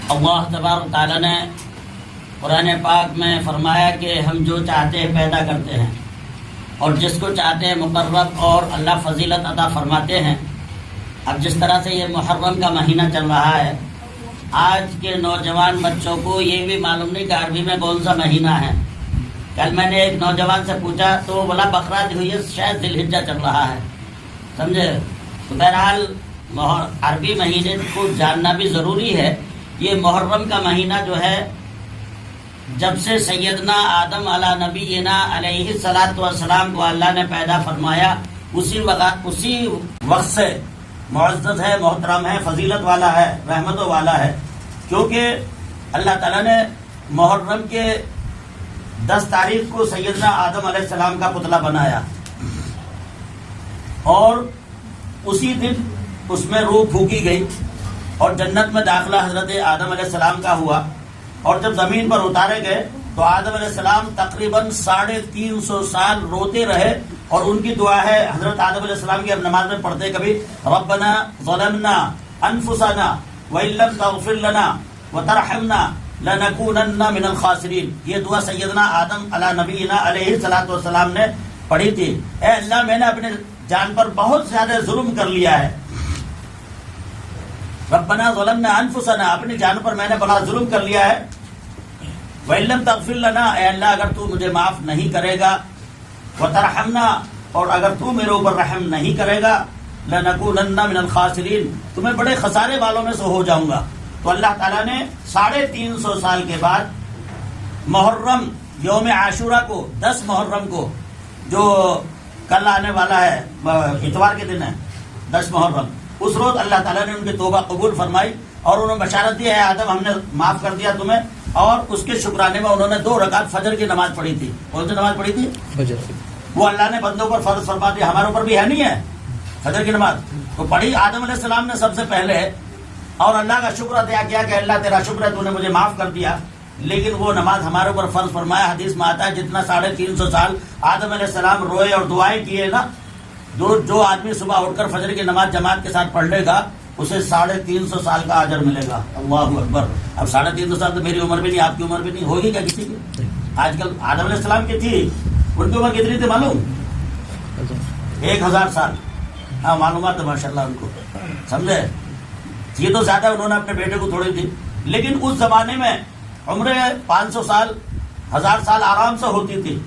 اللہ تبارک و تعالیٰ نے قرآن پاک میں فرمایا کہ ہم جو چاہتے ہیں پیدا کرتے ہیں اور جس کو چاہتے ہیں مقرب اور اللہ فضیلت عطا فرماتے ہیں۔ اب جس طرح سے یہ محرم کا مہینہ چل رہا ہے، آج کے نوجوان بچوں کو یہ بھی معلوم نہیں کہ عربی میں کون سا مہینہ ہے۔ کل میں نے ایک نوجوان سے پوچھا تو وہ بولا بقرعید ہوئی ہے، شاید ذی الحجہ چل رہا ہے، سمجھے؟ تو بہرحال عربی مہینے کو جاننا بھی ضروری ہے۔ یہ محرم کا مہینہ جو ہے جب سے سیدنا آدم علی نبینا علیہ الصلاۃ والسلام کو اللہ نے پیدا فرمایا اسی وقت سے معزز ہے، محترم ہے، فضیلت والا ہے، رحمتوں والا ہے، کیونکہ اللہ تعالیٰ نے محرم کے 10 تاریخ کو سیدنا آدم علیہ السلام کا پتلا بنایا اور اسی دن اس میں روح پھونکی گئی اور جنت میں داخلہ حضرت آدم علیہ السلام کا ہوا، اور جب زمین پر اتارے گئے تو آدم علیہ السلام تقریباً 350 سال روتے رہے، اور ان کی دعا ہے حضرت آدم علیہ السلام کی، اب نماز میں پڑھتے کبھی ربنا ظلمنا انفسنا وان لم تغفر لنا وترحمنا لنکونن من الخاسرین، یہ دعا سیدنا آدم علی نبینا علیہ الصلوۃ والسلام نے پڑھی تھی۔ اے اللہ، میں نے اپنے جان پر بہت زیادہ ظلم کر لیا ہے، ربنا ظلمنا انفسنا، اپنی جان پر میں نے بڑا ظلم کر لیا ہے، وَإِن لَّمْ تَغْفِرْ لَنَا، اے اللہ اگر تو مجھے معاف نہیں کرے گا، وَتَرْحَمْنَا، اور اگر تو میرے اوپر رحم نہیں کرے گا، لَنَكُونَنَّ مِنَ الْخَاسِرِينَ، تو میں بڑے خسارے والوں میں سے ہو جاؤں گا۔ تو اللہ تعالیٰ نے 350 سال کے بعد محرم یوم عاشورہ کو، 10 محرم کو، جو کل آنے والا ہے، اتوار کے دن ہے 10 محرم، اس روز اللہ تعالیٰ نے ان کی توبہ قبول فرمائی اور انہوں نے بشارت دی ہے آدم، ہم نے معاف کر دیا تمہیں، اور اس کے شکرانے میں انہوں نے 2 رکعت فجر کی نماز پڑھی تھی۔ کون سی نماز پڑھی تھی؟ فجر۔ وہ اللہ نے بندوں پر فرض فرما دی، ہمارے اوپر بھی ہے نہیں ہے فجر کی نماز، تو پڑھی آدم علیہ السلام نے سب سے پہلے، اور اللہ کا شکر ادا کیا کہ اللہ تیرا شکر ہے تو نے مجھے معاف کر دیا، لیکن وہ نماز ہمارے اوپر فرض فرمایا۔ حدیث میں آتا ہے جتنا 350 سال آدم علیہ السلام روئے اور دعائیں کیے نا، جو آدمی صبح اٹھ کر فجر کی نماز جماعت کے ساتھ پڑھ لے گا اسے 350 سال کا اجر ملے گا۔ اللہ اکبر۔ اب 350 سال تو میری عمر بھی نہیں، آپ کی عمر بھی نہیں ہوگی کیا کسی کی؟ آج کل آدم علیہ السلام کی تھی، ان کی عمر کتنی تھی معلوم؟ 1000 سال۔ ہاں معلومات ہے ماشاء اللہ ان کو، سمجھے؟ یہ تو زیادہ انہوں نے اپنے بیٹے کو تھوڑی دی، لیکن اس زمانے میں عمریں 500 سال 1000 سال آرام سے ہوتی تھی،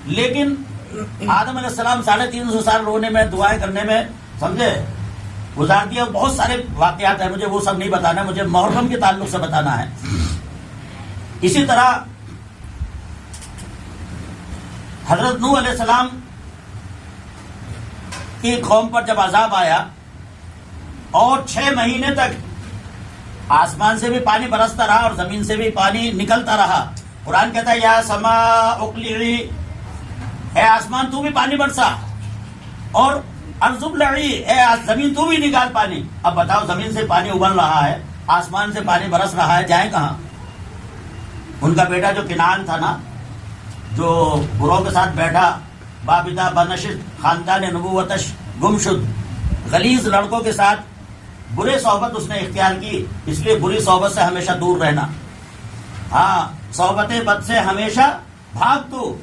لیکن آدم علیہ السلام 350 سال رونے میں، دعائیں کرنے میں، سمجھے، گزار دیا۔ بہت سارے واقعات ہیں، مجھے وہ سب نہیں بتانا، مجھے محرم کے تعلق سے بتانا ہے۔ اسی طرح حضرت نوح علیہ السلام کی قوم پر جب عذاب آیا اور 6 مہینے تک آسمان سے بھی پانی برستا رہا اور زمین سے بھی پانی نکلتا رہا، قرآن کہتا ہے یا سماء اقلعی، اے آسمان تو بھی پانی برسا، اور ارض ابلعی، اے زمین تو بھی نکال پانی۔ اب بتاؤ، زمین سے پانی ابل رہا ہے، آسمان سے پانی برس رہا ہے، جائیں کہاں؟ ان کا بیٹا جو کنعان تھا نا، جو گروہ کے ساتھ بیٹھا، بابدہ بنشت خاندان نبوتش گمشد، غلیظ لڑکوں کے ساتھ برے صحبت اس نے اختیار کی، اس لیے بری صحبت سے ہمیشہ دور رہنا۔ ہاں، صحبت بد سے ہمیشہ بھاگ تو،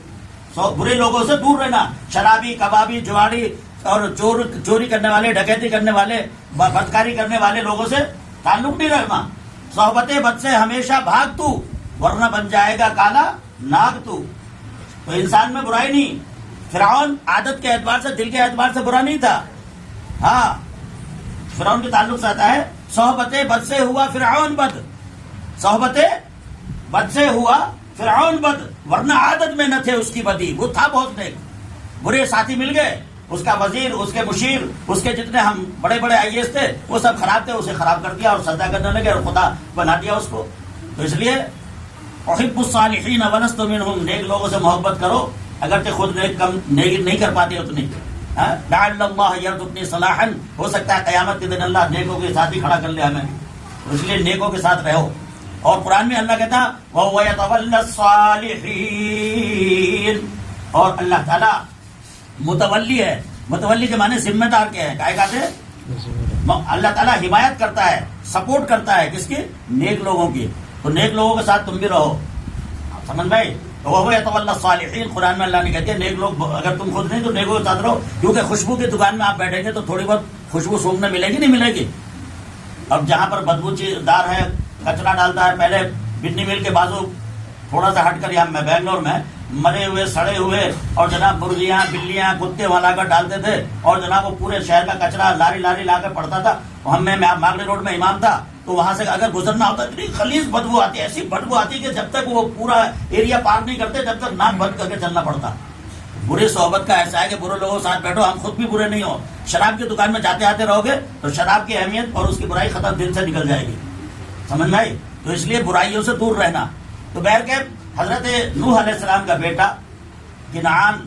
برے لوگوں سے دور رہنا، شرابی، کبابی، جواڑی اور چوری کرنے والے، ڈکیتی کرنے والے، بدکاری کرنے والے لوگوں سے تعلق نہیں رکھنا۔ صحبت بد سے ہمیشہ بھاگ تو، ورنہ بن جائے گا کالا ناگ تو۔ تو انسان میں برائی نہیں، فرعون عادت کے اعتبار سے، دل کے اعتبار سے برا نہیں تھا۔ ہاں، فرعون کے تعلق سے آتا ہے صحبت بد سے ہوا فرعون بد، صحبت بد سے ہوا فرعون بد، ورنہ عادت میں نہ تھے اس کی بدی، وہ تھا بہت نیک۔ برے ساتھی مل گئے، اس کا وزیر، اس کے مشیر، اس کے جتنے ہم بڑے بڑے IAS تھے وہ سب خراب تھے، اسے خراب کر دیا اور سجدہ کرنے لگے اور خدا بنا دیا اس کو۔ تو اس لیے احب الصالحین ولست منہم، نیک لوگوں سے محبت کرو اگرچہ خود نیک نہیں کر پاتے اتنی۔ لعل اللہ یرزقنی صلاحا، ہو سکتا ہے قیامت کے دن اللہ نیکوں کے ساتھ ہی کھڑا کر لے ہمیں، اس لیے نیکوں کے ساتھ رہو۔ اور قرآن میں اللہ کہتا وَهُوَ يَتَوَلَّى الصَّالِحِينَ، اور اللہ تعالیٰ متولی ہے۔ متولی کے معنی ذمہ دار کے ہیں، کہتے ہیں اللہ تعالیٰ حمایت کرتا ہے، سپورٹ کرتا ہے کس کی؟ نیک لوگوں کی. تو نیک لوگوں کے ساتھ تم بھی رہو. سمجھ بھائی؟ وہ یتولی الصالحین، قرآن میں اللہ نے کہتے ہیں نیک لوگ اگر تم خود نہیں تو نیکوں کے ساتھ رہو، کیونکہ خوشبو کی دکان میں آپ بیٹھیں گے تو تھوڑی بہت خوشبو سونگنے ملے گی نہیں ملے گی. اب جہاں پر بدبو دار ہے، کچرا ڈالتا ہے، پہلے بٹنی مل کے بازو تھوڑا سا ہٹ کر یہاں میں بنگلور میں مرے ہوئے سڑے ہوئے اور جناب مرغیاں بلیاں کتے وہاں لا کر ڈالتے تھے، اور جناب وہ پورے شہر کا کچرا لاری لاری لا کر پڑتا تھا. میں ماگلی روڈ میں امام تھا تو وہاں سے اگر گزرنا ہوتا اتنی خلیص بدبو آتی ہے، ایسی بدبو آتی کہ جب تک وہ پورا ایریا پار نہیں کرتے جب تک ناک بند کر کے چلنا پڑتا. بری صحبت کا ایسا ہے کہ برے لوگوں کے ساتھ بیٹھو، ہم خود بھی برے نہیں ہو. شراب کی دکان میں جاتے آتے رہو گے تو شراب کی اہمیت اور اس کی برائی ختم دل سے نکل جائے گی. سمجھ میں آئی؟ تو اس لیے برائیوں سے دور رہنا. تو بہرکیف حضرت نوح علیہ السلام کا بیٹا کنعان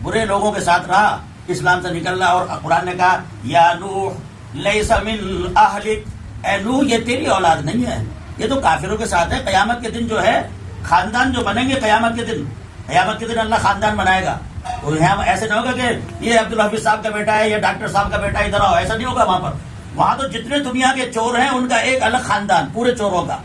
برے لوگوں کے ساتھ رہا، اسلام سے نکل رہا، اور قرآن نے کہا یا نوح لیس من اہلک، اے نوح یہ تیری اولاد نہیں ہے، یہ تو کافروں کے ساتھ ہے. قیامت کے دن جو ہے خاندان جو بنیں گے، قیامت کے دن اللہ خاندان بنائے گا. تو یہاں ایسے نہیں ہوگا کہ یہ عبدالحفیظ صاحب کا بیٹا ہے، یہ ڈاکٹر صاحب کا بیٹا ادھر آؤ، ایسا نہیں ہوگا. وہاں تو جتنے دنیا کے چور ہیں ان کا ایک الگ خاندان، پورے چوروں کا.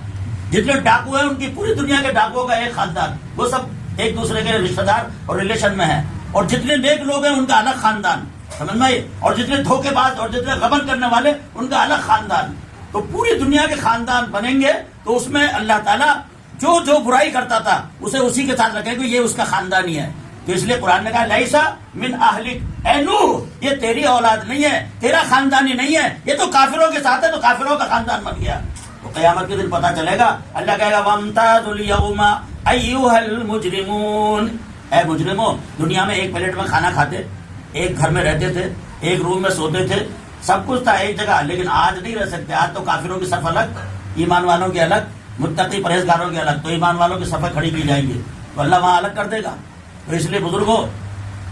جتنے ڈاکو ہیں ان کی پوری دنیا کے ڈاکوؤں کا ایک خاندان، وہ سب ایک دوسرے کے رشتہ دار اور ریلیشن میں ہیں. اور جتنے نیک لوگ ہیں ان کا الگ خاندان. سمجھ میں؟ اور جتنے دھوکے باز اور جتنے غبن کرنے والے ان کا الگ خاندان. تو پوری دنیا کے خاندان بنیں گے تو اس میں اللہ تعالیٰ جو برائی کرتا تھا اسے اسی کے ساتھ رکھے گا، یہ اس کا خاندان ہی ہے. تو اس لیے قرآن نے کہا لیسا من اہلک، اے نوح یہ تیری اولاد نہیں ہے، تیرا خاندانی نہیں ہے، یہ تو کافروں کے ساتھ ہے، تو کافروں کا خاندان بن گیا. تو قیامت کے دن پتہ چلے گا. اللہ کہے گا وامتازوا اليوم ایھا المجرمون، اے مجرموں، دنیا میں ایک پلیٹ میں کھانا کھاتے، ایک گھر میں رہتے تھے، ایک روم میں سوتے تھے، سب کچھ تھا ایک جگہ، لیکن آج نہیں رہ سکتے. آج تو کافروں کی صف الگ، ایمان والوں کی الگ، متقی پرہیزگاروں کی الگ. تو ایمان والوں کی صفیں کھڑی کی جائیں گی تو اللہ وہاں الگ کر دے گا. تو اس لیے بزرگوں،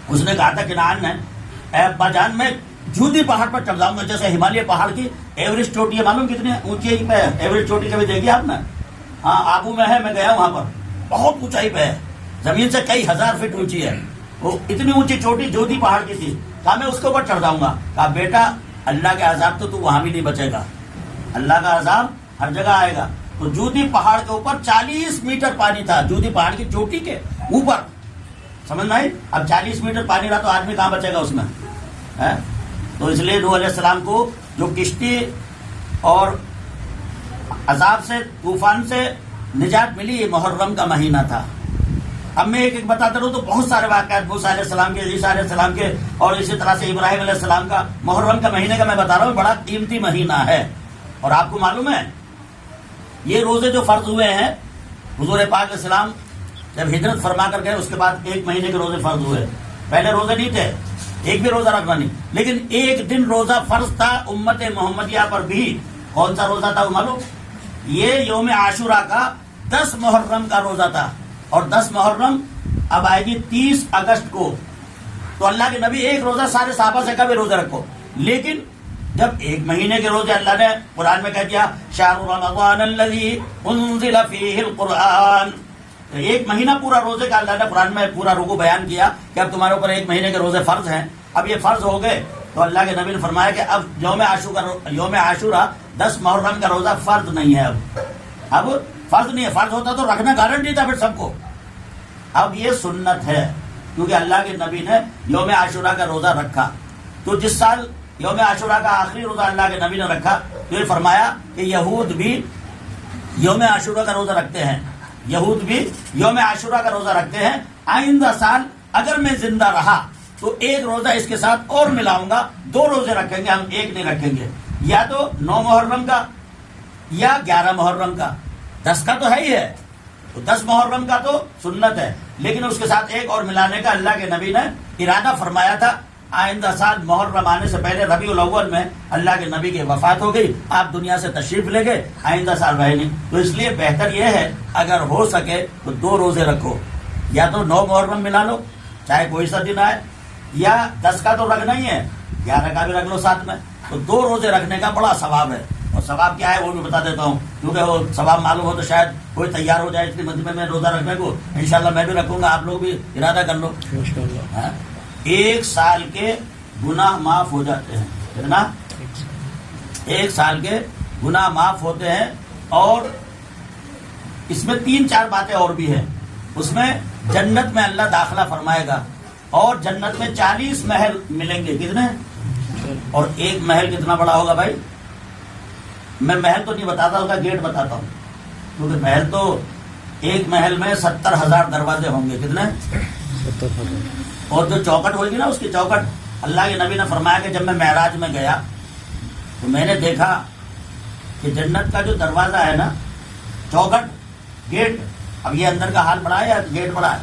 اس نے کہا تھا کنعان نے، اے ابا جان میں جودی پہاڑ پر چڑھ جاؤں گا. جیسے ہمالیہ پہاڑ کی ایوریسٹ چوٹی ہے، معلوم کتنی اونچائی پہ ہے ایوریسٹ چوٹی؟ کبھی دیکھی آپ نے؟ ہاں آبو میں ہے، میں گیا وہاں پر، بہت اونچائی پہ ہے، زمین سے کئی ہزار فٹ اونچی ہے. وہ اتنی اونچی چوٹی جودی پہاڑ کی تھی. کہا میں اس کے اوپر چڑھ جاؤں گا. کہا بیٹا اللہ کے عذاب تو وہاں بھی نہیں بچے گا، اللہ کا عذاب ہر جگہ آئے گا. تو جودی پہاڑ کے اوپر 40 میٹر پانی تھا، جودی پہاڑ کی چوٹی کے اوپر. سمجھ میں آئی؟ اب 40 میٹر پانی رہا تو آدمی کہاں بچے گا اس میں؟ تو اس لیے نوح علیہ السلام کو جو کشتی اور عذاب سے، طوفان سے نجات ملی، یہ محرم کا مہینہ تھا. اب میں ایک ایک بتاتا رہوں تو بہت سارے واقعات موسیٰ علیہ السلام کے، عیسیٰ علیہ السلام کے، اور اسی طرح سے ابراہیم علیہ السلام کا. محرم کا مہینے کا میں بتا رہا ہوں، بڑا قیمتی مہینہ ہے. اور آپ کو معلوم ہے یہ روزے جو فرض ہوئے ہیں، حضور پاک علیہ السلام جب ہجرت فرما کر گئے اس کے بعد 1 مہینے کے روزے فرض ہوئے. پہلے روزے نہیں تھے، ایک بھی روزہ رکھنا نہیں، لیکن ایک دن روزہ فرض تھا امت محمدیہ پر بھی. کون سا روزہ تھا وہ معلوم؟ یہ یوم عاشوراء کا 10 محرم کا روزہ تھا. اور 10 محرم اب آئے گی 30 اگست کو. تو اللہ کے نبی ایک روزہ سارے صحابہ سے کبھی روزہ رکھو. لیکن جب 1 مہینے کے روزے اللہ نے قرآن میں کہہ دیا شہر رمضان الذی انزل فیہ القرآن، 1 مہینہ پورا روزے کا اللہ نے قرآن میں پورا رکوع بیان کیا کہ اب تمہارے اوپر 1 مہینے کے روزے فرض ہیں. اب یہ فرض ہو گئے تو اللہ کے نبی نے فرمایا کہ اب یوم عاشوراء 10 محرم کا روزہ فرض نہیں ہے. اب فرض نہیں ہے، فرض ہوتا تو رکھنا گارنٹی تھا پھر سب کو. اب یہ سنت ہے کیونکہ اللہ کے نبی نے یوم عاشوراء کا روزہ رکھا. تو جس سال یوم عاشوراء کا آخری روزہ اللہ کے نبی نے رکھا تو یہ فرمایا کہ یہود بھی یوم عاشوراء کا روزہ رکھتے ہیں، یہود بھی یوم عاشوراء کا روزہ رکھتے ہیں. آئندہ سال اگر میں زندہ رہا تو 1 روزہ اس کے ساتھ اور ملاؤں گا، 2 روزے رکھیں گے ہم، 1 نہیں رکھیں گے. یا تو 9 محرم کا یا 11 محرم کا. 10 کا تو ہے ہی ہے، تو 10 محرم کا تو سنت ہے، لیکن اس کے ساتھ 1 اور ملانے کا اللہ کے نبی نے ارادہ فرمایا تھا. آئندہ سال محرم آنے سے پہلے ربیع الاول میں اللہ کے نبی کی وفات ہو گئی، آپ دنیا سے تشریف لے گئے، آئندہ سال رہے نہیں. تو اس لیے بہتر یہ ہے اگر ہو سکے تو 2 روزے رکھو، یا تو 9 محرم ملا لو چاہے کوئی سا دن آئے، یا 10 کا تو رکھنا ہی ہے، 11 کا بھی رکھ لو ساتھ میں. تو 2 روزے رکھنے کا بڑا ثواب ہے. اور ثواب کیا ہے وہ بھی بتا دیتا ہوں، کیونکہ وہ ثواب معلوم ہو تو شاید کوئی تیار ہو جائے اس کی مجمع میں روزہ رکھنے کو. انشاءاللہ میں بھی رکھوں گا، آپ لوگ بھی ارادہ کر لو. 1 سال کے گناہ معاف ہو جاتے ہیں. کتنا؟ ایک سال کے گناہ معاف ہوتے ہیں. اور اس میں 3-4 باتیں اور بھی ہیں. اس میں جنت میں اللہ داخلہ فرمائے گا اور جنت میں 40 محل ملیں گے. کتنے؟ اور ایک محل کتنا بڑا ہوگا بھائی؟ میں محل تو نہیں بتاتا, اس کا گیٹ بتاتا ہوں, کیونکہ محل تو ایک محل میں 70,000 دروازے ہوں گے. کتنے؟ 70,000. اور جو چوکٹ ہوگی نا, اس کی چوکٹ, اللہ کے نبی نے فرمایا کہ جب میں معراج میں گیا تو میں نے دیکھا کہ جنت کا جو دروازہ ہے نا, چوکٹ, گیٹ, اب یہ اندر کا حال بڑا ہے یا گیٹ بڑا ہے؟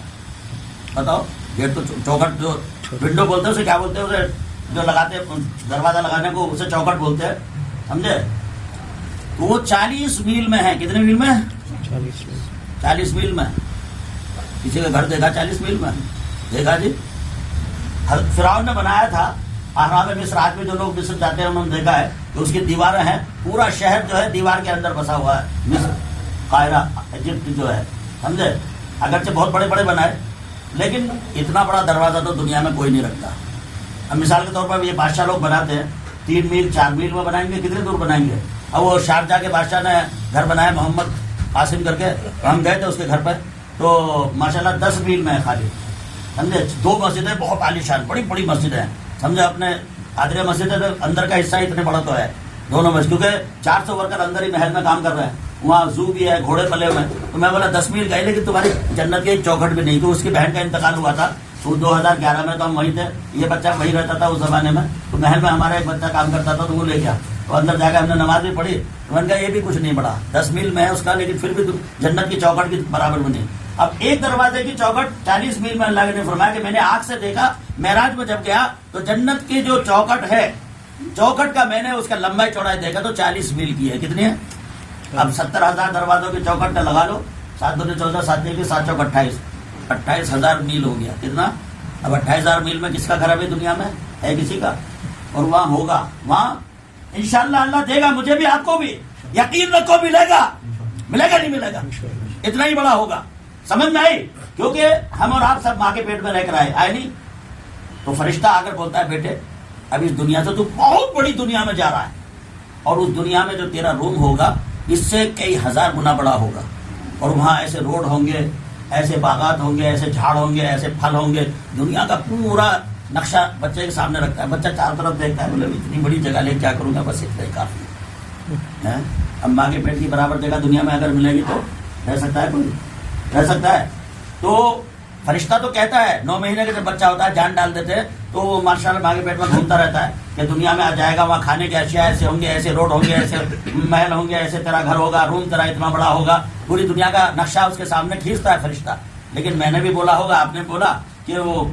بتاؤ. گیٹ تو چوکٹ, جو ونڈو بولتے ہیں اسے کیا بولتے ہیں, اسے جو لگاتے ہیں دروازہ لگانے کو, اسے چوکٹ بولتے ہیں, سمجھے؟ تو وہ 40 میل میں ہے. کتنے میل میں؟ 40 میل میں. کسی کا گھر دیکھا 40 میل میں؟ دیکھا جی. فرعون نے بنایا تھا احرام مصر. آج بھی جو لوگ مصر جاتے ہیں انہوں نے دیکھا ہے کہ اس کی دیواریں ہیں, پورا شہر جو ہے دیوار کے اندر بسا ہوا ہے. مصر, قاہرہ, ایجپٹ جو ہے, سمجھے؟ اگرچہ بہت بڑے بڑے بنائے, لیکن اتنا بڑا دروازہ تو دنیا میں کوئی نہیں رکھتا. اب مثال کے طور پر یہ بادشاہ لوگ بناتے ہیں 3 میل 4 میل میں بنائیں گے, کتنے دور بنائیں گے. اب وہ شارجہ کے بادشاہ نے گھر بنایا محمد قاسم کر کے, ہم گئے تھے اس کے گھر پہ, تو ماشاءاللہ 10 میل میں ہے خالی, سمجھے. 2 مسجدیں بہت عالیشان, بڑی بڑی مسجدیں ہیں, سمجھے. اپنے قادریہ مسجد ہے, اندر کا حصہ اتنے بڑا تو ہے دونوں میں, کیونکہ 400 ورکر اندر ہی محل میں کام کر رہے ہیں. وہاں زو بھی ہے, گھوڑے پلے ہوئے ہیں. تو میں بولا 10 میل گئے, لیکن تمہاری جنت کی ایک چوکھٹ بھی نہیں. تو اس کی بہن کا انتقال ہوا تھا, تو 2011 میں تو ہم وہیں تھے, یہ بچہ وہیں رہتا تھا اس زمانے میں. تو محل میں ہمارا ایک بچہ کام کرتا تھا, تو وہ لے گیا, تو اندر جا کے ہم نے نماز بھی پڑھی. تو میں نے کہا یہ بھی کچھ نہیں پڑا, 10 میل میں ہے اس کا, لیکن پھر بھی جنت کی چوکھٹ کی برابر بنی. اب ایک دروازے کی چوکھٹ 40 میل میں. اللہ نے فرمایا کہ میں نے آنکھ سے دیکھا معراج میں جب گیا, تو جنت کی جو چوکھٹ ہے, چوکھٹ کا میں نے اس کا لمبائی چوڑائی دیکھا تو 40 میل کی ہے. کتنی ہے؟ اب 70,000 دروازوں کی چوکھٹ کا لگا لو, 7 دو 14, 7 کے 7 چوک 28, 28,000 میل ہو گیا. کتنا؟ اب 28,000 میل میں کس کا گھر ابھی دنیا میں ہے؟ کسی کا. اور وہاں ہوگا, وہاں انشاءاللہ اللہ دے گا, مجھے بھی آپ کو بھی, یقین رکھو ملے گا. ملے گا نہیں ملے گا؟ اتنا ہی بڑا ہوگا. سمجھ میں آئی؟ کیونکہ ہم اور آپ سب ماں کے پیٹ میں رہ کر آئے نہیں. تو فرشتہ آ کر بولتا ہے بیٹے اب اس دنیا سے تو بہت بڑی دنیا میں جا رہا ہے, اور اس دنیا میں جو تیرا روم ہوگا اس سے کئی 1000 گنا بڑا ہوگا, اور وہاں ایسے روڈ ہوں گے, ایسے باغات ہوں گے, ایسے جھاڑ ہوں گے, ایسے پھل ہوں گے. دنیا کا پورا نقشہ بچے کے سامنے رکھتا ہے. بچہ چاروں طرف دیکھتا ہے, بولے اتنی بڑی جگہ لے کیا کروں گا, بس اتنا ہی کافی ہے. اب ماں کے پیٹ کی برابر جگہ دنیا میں اگر ملے گی تو رہ سکتا ہے کوئی؟ رہ سکتا ہے؟ تو فرشتہ تو کہتا ہے 9 مہینے کا جب بچہ ہوتا ہے جان ڈال دیتے ہیں, تو وہ ماشاء اللہ ماں کے پیٹ میں گھومتا رہتا ہے کہ دنیا میں آ جائے گا, وہاں کھانے کے اشیاء ایسے ہوں گے, ایسے روڈ ہوں گے, ایسے محل ہوں گے, ایسے تیرا گھر ہوگا, روم تیرا اتنا بڑا ہوگا. پوری دنیا کا نقشہ اس کے سامنے کھینچتا ہے فرشتہ. لیکن میں نے بھی بولا ہوگا, آپ نے بولا کہ وہ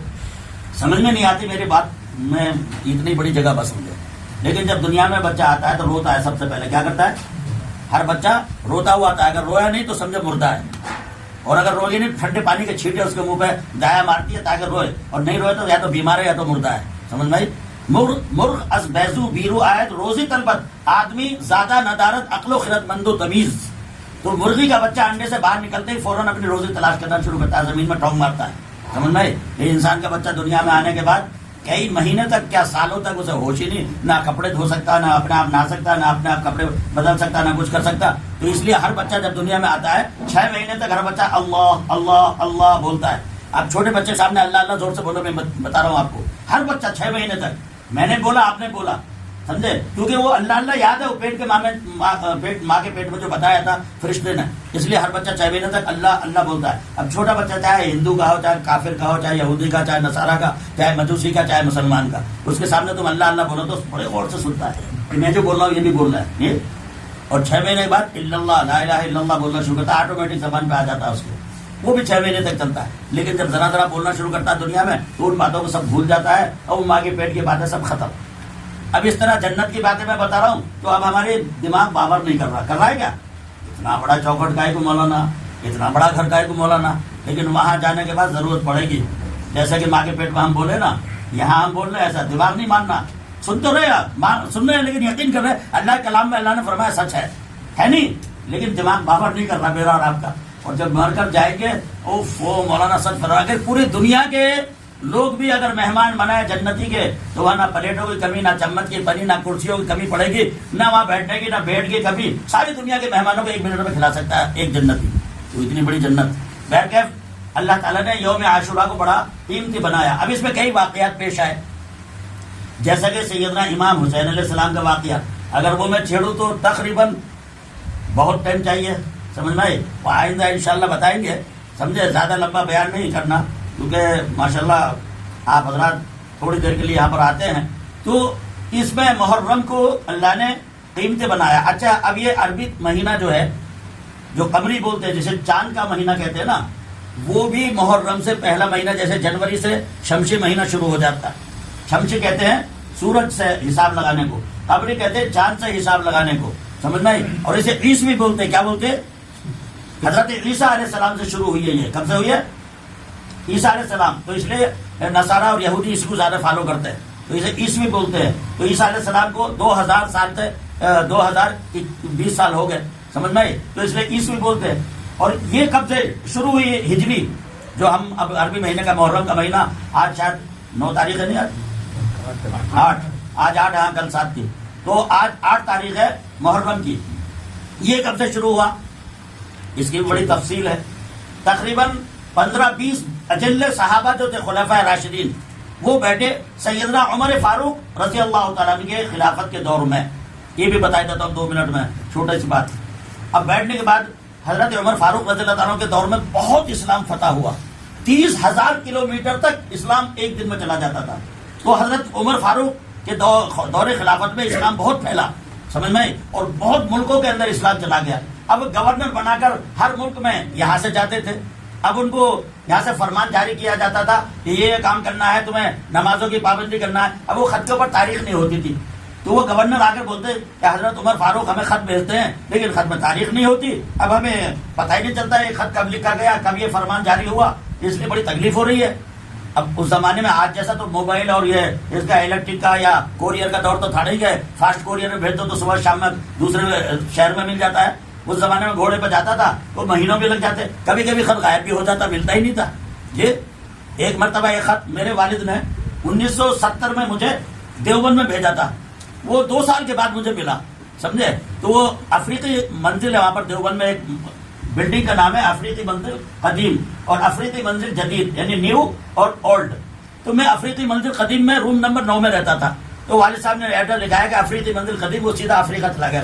سمجھ میں نہیں آتی میری بات, میں اتنی بڑی جگہ بسوں گے. لیکن جب دنیا میں بچہ آتا ہے تو روتا ہے سب سے پہلے. کیا کرتا ہے؟ ہر بچہ روتا ہوا آتا ہے. اگر رویا نہیں تو سمجھے مردہ ہے, اور اگر روئے نہیں ٹھنڈے پانی کے چھینٹے اس کے منہ پہ دایا مارتی ہے تاکہ روئے, اور نہیں روئے تو یا تو بیمار ہے یا تو مردہ ہے. سمجھ میں؟ مرغ از بیزو بیرو آیت روزی طلبت, آدمی زیادہ ندارت عقل و خرد مند و تمیز. تو مرغی کا بچہ انڈے سے باہر نکلتے ہی فوراً اپنی روزی تلاش کرنا شروع کرتا ہے, زمین میں ٹھونگ مارتا ہے. سمجھ میں؟ یہ انسان کا بچہ دنیا میں آنے کے بعد کئی مہینے تک, کیا سالوں تک اسے ہوش ہی نہیں, نہ کپڑے دھو سکتا, نہ اپنے آپ نہا سکتا, نہ اپنے آپ کپڑے بدل سکتا, نہ کچھ کر سکتا. تو اس لیے ہر بچہ جب دنیا میں آتا ہے 6 مہینے تک ہر بچہ اللہ اللہ اللہ بولتا ہے. آپ چھوٹے بچے کے سامنے اللہ اللہ زور سے بولو, میں بتا رہا ہوں آپ کو, ہر بچہ 6 مہینے تک. میں نے بولا, آپ نے بولا, سمجھے؟ کیونکہ وہ اللہ اللہ یاد ہے, وہ پیٹ کے ماں کے پیٹ میں جو بتایا تھا فرشتے نے, اس لیے ہر بچہ 6 مہینے تک اللہ اللہ بولتا ہے. اب چھوٹا بچہ چاہے ہندو کا ہو, چاہے کافر کا ہو, چاہے یہودی کا, چاہے نصارہ کا, چاہے مجوسی کا, چاہے مسلمان کا, اس کے سامنے تم اللہ اللہ بولو تو بڑے غور سے سنتا ہے کہ میں جو بول رہا ہوں یہ بھی بول رہا ہے یہ. اور 6 مہینے کے بعد اللہ لا الہ الا اللہ بولنا شروع کرتا ہے, آٹومیٹک زبان پہ آ جاتا ہے اس کو. وہ بھی 6 مہینے تک چلتا ہے. لیکن جب ذرا ذرا بولنا شروع کرتا ہے دنیا میں تو ان باتوں کو سب بھول جاتا ہے, اور وہ ماں کے پیٹ کی باتیں سب ختم. اب اس طرح جنت کی باتیں میں بتا رہا ہوں تو اب ہمارے دماغ باور نہیں کر رہا ہے کیا؟ اتنا بڑا چوکھٹ کا ہے کو مولانا, اتنا بڑا گھر کا ہے کو مولانا. لیکن وہاں جانے کے بعد ضرورت پڑے گی. جیسے کہ ماں کے پیٹ میں ہم بولے نا, یہاں ہم بول رہے ہیں, ایسا دماغ نہیں ماننا. سن تو رہے آپ, سن رہے ہیں لیکن یقین کر رہے ہیں اللہ کے کلام میں اللہ نے فرمایا سچ ہے نہیں, لیکن دماغ باور نہیں کر رہا میرا اور آپ کا. اور جب مر کر جائیں گے اوف مولانا سچ فرما کے پوری دنیا کے لوگ بھی اگر مہمان بنائے جنتی کے تو وہاں نہ پلیٹوں کی کمی، نہ چمچ کی کمی، نہ کرسیوں کی کمی پڑے گی، نہ وہاں بیٹھنے کی، نہ بیڈ کی کمی. ساری دنیا کے مہمانوں کو 1 منٹ میں کھلا سکتا ہے ایک جنتی. تو اتنی بڑی جنت. بہرکیف اللہ تعالیٰ نے یوم عاشورہ کو بڑا قیمتی بنایا. اب اس میں کئی واقعات پیش آئے، جیسا کہ سیدنا امام حسین علیہ السلام کا واقعہ. اگر وہ میں چھیڑوں تو تقریباً بہت ٹائم چاہیے، سمجھ میں. وہ آئندہ انشاءاللہ بتائیں گے، سمجھے. زیادہ لمبا بیان نہیں کرنا، کیونکہ ماشاءاللہ آپ حضرات تھوڑی دیر کے لیے یہاں پر آتے ہیں. تو اس میں محرم کو اللہ نے قیمتی بنایا. اچھا، اب یہ عربی مہینہ جو ہے، جو قمری بولتے ہیں، جسے چاند کا مہینہ کہتے ہیں نا، وہ بھی محرم سے پہلا مہینہ، جیسے جنوری سے شمسی مہینہ شروع ہو جاتا ہے. شمسی کہتے ہیں سورج سے حساب لگانے کو، قمری کہتے ہیں چاند سے حساب لگانے کو، سمجھ میں. اور اسے عیسوی بولتے ہیں. کیا بولتے ہیں؟ حضرت عیسیٰ علیہ السلام سے شروع ہوئی ہے. یہ کب سے ہوئی ہے؟ عیسیٰ علیہ السلام. تو اس لیے نصارہ اور یہودی اس کو زیادہ فالو کرتے ہیں، تو اسے عیسوی بولتے ہیں. تو عیسیٰ علیہ السلام کو 2000 سال سے 2020 سال ہو گئے، سمجھ میں. تو اس لیے عیسوی بولتے ہیں. اور یہ کب سے شروع ہوئی ہے؟ ہجری، جو ہم اب عربی مہینے کا محرم کا مہینہ، آج شاید 9 تاریخ ہے، نہیں آج 8 ہاں، کل 7 تھی. تو آج 8 تاریخ ہے محرم کی. یہ کب سے شروع ہوا؟ اس کی بڑی تفصیل ہے. تقریباً 15-20 اجل صحابہ جو تھے خلفائے راشدین، وہ بیٹھے سیدنا عمر فاروق رضی اللہ تعالیٰ عنہ کے خلافت کے دور میں. یہ بھی بتایا جاتا ہوں 2 منٹ میں، چھوٹی سی بات. اب بیٹھنے کے بعد حضرت عمر فاروق رضی اللہ تعالیٰ کے دور میں بہت اسلام فتح ہوا. 30,000 کلومیٹر تک اسلام ایک دن میں چلا جاتا تھا. تو حضرت عمر فاروق کے دور خلافت میں اسلام بہت پھیلا، سمجھ میں. اور بہت ملکوں کے اندر اسلام چلا گیا. اب گورنر بنا کر ہر ملک میں یہاں سے جاتے تھے. اب ان کو یہاں سے فرمان جاری کیا جاتا تھا کہ یہ کام کرنا ہے، تمہیں نمازوں کی پابندی کرنا ہے. اب وہ خط کے اوپر تاریخ نہیں ہوتی تھی، تو وہ گورنر آ کر بولتے کہ حضرت عمر فاروق ہمیں خط بھیجتے ہیں، لیکن خط میں تاریخ نہیں ہوتی. اب ہمیں پتہ ہی نہیں چلتا یہ خط کب لکھا گیا، کب یہ فرمان جاری ہوا. اس لیے بڑی تکلیف ہو رہی ہے. اب اس زمانے میں آج جیسا تو موبائل اور یہ اس کا الیکٹرک کا یا کوریئر کا دور تو تھا نہیں. گئے فاسٹ کوریئر میں بھیج دو تو صبح شام میں دوسرے شہر میں مل جاتا ہے. اس زمانے میں گھوڑے پہ جاتا تھا تو مہینوں بھی لگ جاتے، کبھی کبھی خط غائب بھی ہو جاتا، ملتا ہی نہیں تھا. یہ ایک مرتبہ یہ خط میرے والد نے 1970 میں مجھے دیوبند میں بھیجا تھا. وہ 2 سال کے بعد مجھے ملا، سمجھے. تو وہ افریقی منزل ہے وہاں پر دیوبند میں، ایک بلڈنگ کا نام ہے افریقی منزل قدیم اور افریقی منزل جدید، یعنی نیو اور اولڈ. تو میں افریقی منزل قدیم میں روم نمبر 9 میں رہتا تھا. تو والد صاحب نے ایڈریس لکھایا کہ افریقی منزل قدیم. وہ سیدھا افریقہ چلا گیا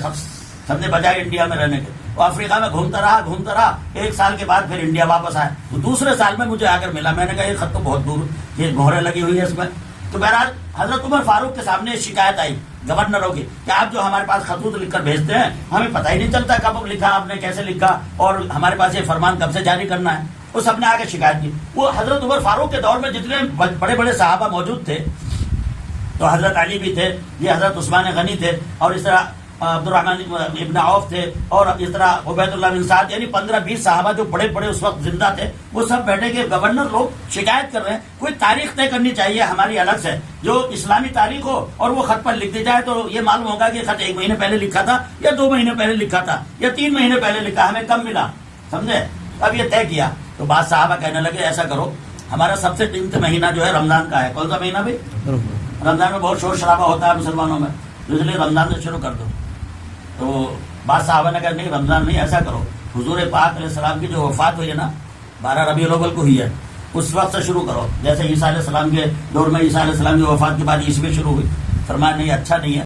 سمجھے، بجائے انڈیا میں رہنے کے. وہ افریقہ میں گھومتا رہا. 1 سال کے بعد پھر انڈیا واپس آئے. تو دوسرے سال میں مجھے آ کر ملا. میں نے کہا یہ خط تو بہت دور، یہ مہریں لگی ہوئی ہے اس میں. تو بہرحال حضرت عمر فاروق کے سامنے شکایت آئی گورنروں کی کہ آپ جو ہمارے پاس خطوط لکھ کر بھیجتے ہیں، ہمیں پتہ ہی نہیں چلتا کب لکھا آپ نے، کیسے لکھا، اور ہمارے پاس یہ فرمان کب سے جاری کرنا ہے. وہ سب نے آ کے شکایت کی. وہ حضرت عمر فاروق کے دور میں جتنے بڑے بڑے صحابہ موجود تھے، تو حضرت علی بھی تھے، یہ حضرت عثمان غنی تھے، اور اس طرح عبد الرحمن ابن عوف تھے، اور اس طرح عبید اللہ بن سعد، یعنی 15-20 صحابہ جو بڑے بڑے اس وقت زندہ تھے. وہ سب بیٹھے کہ گورنر لوگ شکایت کر رہے ہیں، کوئی تاریخ طے کرنی چاہیے ہماری الگ سے، جو اسلامی تاریخ ہو اور وہ خط پر لکھ دی جائے. تو یہ معلوم ہوگا کہ خط 1 مہینے پہلے لکھا تھا یا 2 مہینے پہلے لکھا تھا یا 3 مہینے پہلے لکھا، ہمیں کم ملا، سمجھے. اب یہ طے کیا. تو بعض صحابہ کہنے لگے ایسا کرو، ہمارا سب سے قیمتی مہینہ جو ہے رمضان کا ہے. کون سا مہینہ بھائی؟ رمضان میں بہت شور شرابہ ہوتا ہے مسلمانوں میں، تو اس لیے رمضان سے شروع کر دو. تو بعض صحابہ نے کہا نہیں رمضان نہیں، ایسا کرو حضور پاک علیہ السلام کی جو وفات ہوئی ہے نا 12 ربیع الاول کو ہوئی ہے، اس وقت سے شروع کرو. جیسے عیسیٰ علیہ السلام کے دور میں عیسیٰ علیہ السلام کی وفات کے بعد عیسوی شروع ہوئی. فرمایا نہیں، اچھا نہیں ہے.